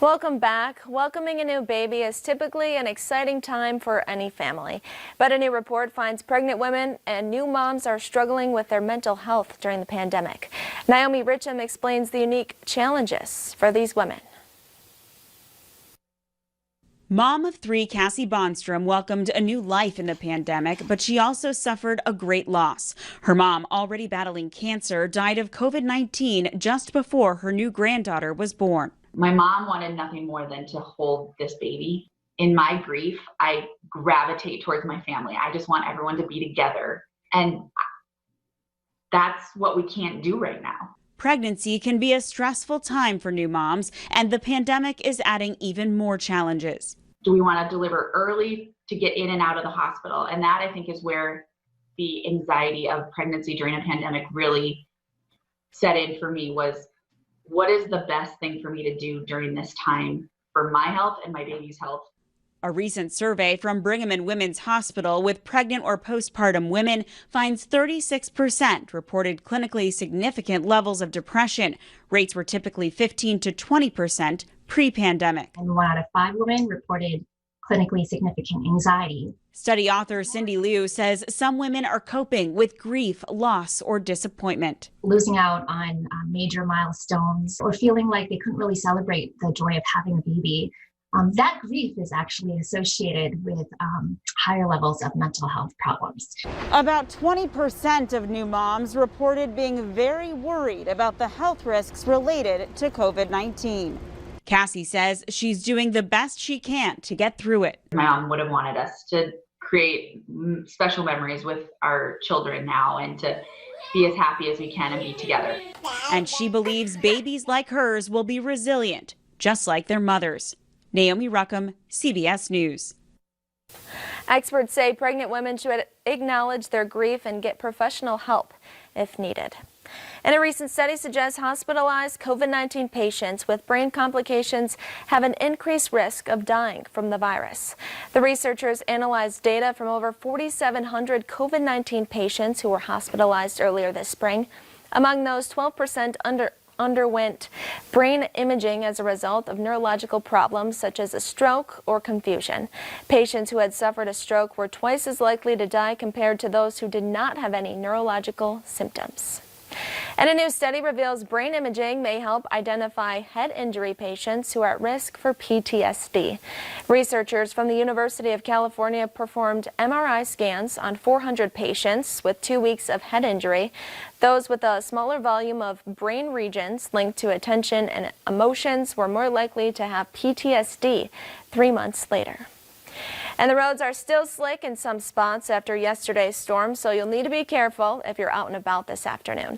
Welcome back. Welcoming a new baby is typically an exciting time for any family. But a new report finds pregnant women and new moms are struggling with their mental health during the pandemic. Naomi Richam explains the unique challenges for these women. Mom of three Cassie Bonstrom welcomed a new life in the pandemic, but she also suffered a great loss. Her mom, already battling cancer, died of COVID-19 just before her new granddaughter was born. My mom wanted nothing more than to hold this baby. In my grief, I gravitate towards my family. I just want everyone to be together. And that's what we can't do right now. Pregnancy can be a stressful time for new moms, and the pandemic is adding even more challenges. Do we want to deliver early to get in and out of the hospital? And that, I think, is where the anxiety of pregnancy during a pandemic really set in for me. Was what is the best thing for me to do during this time for my health and my baby's health? A recent survey from Brigham and Women's Hospital with pregnant or postpartum women finds 36% reported clinically significant levels of depression. Rates were typically 15 to 20% pre-pandemic. And 1 out of 5 women reported clinically significant anxiety. Study author Cindy Liu says some women are coping with grief, loss, or disappointment. Losing out on major milestones or feeling like they couldn't really celebrate the joy of having a baby. That grief is actually associated with higher levels of mental health problems. About 20% of new moms reported being very worried about the health risks related to COVID-19. Cassie says she's doing the best she can to get through it. My mom would have wanted us to create special memories with our children now and to be as happy as we can and be together. And she believes babies like hers will be resilient, just like their mothers. Naomi Ruckham, CBS News. Experts say pregnant women should acknowledge their grief and get professional help if needed. And a recent study suggests hospitalized COVID-19 patients with brain complications have an increased risk of dying from the virus. The researchers analyzed data from over 4,700 COVID-19 patients who were hospitalized earlier this spring. Among those, 12% underwent brain imaging as a result of neurological problems such as a stroke or confusion. Patients who had suffered a stroke were twice as likely to die compared to those who did not have any neurological symptoms. And a new study reveals brain imaging may help identify head injury patients who are at risk for PTSD. Researchers from the University of California performed MRI scans on 400 patients with 2 weeks of head injury. Those with a smaller volume of brain regions linked to attention and emotions were more likely to have PTSD 3 months later. And the roads are still slick in some spots after yesterday's storm, so you'll need to be careful if you're out and about this afternoon.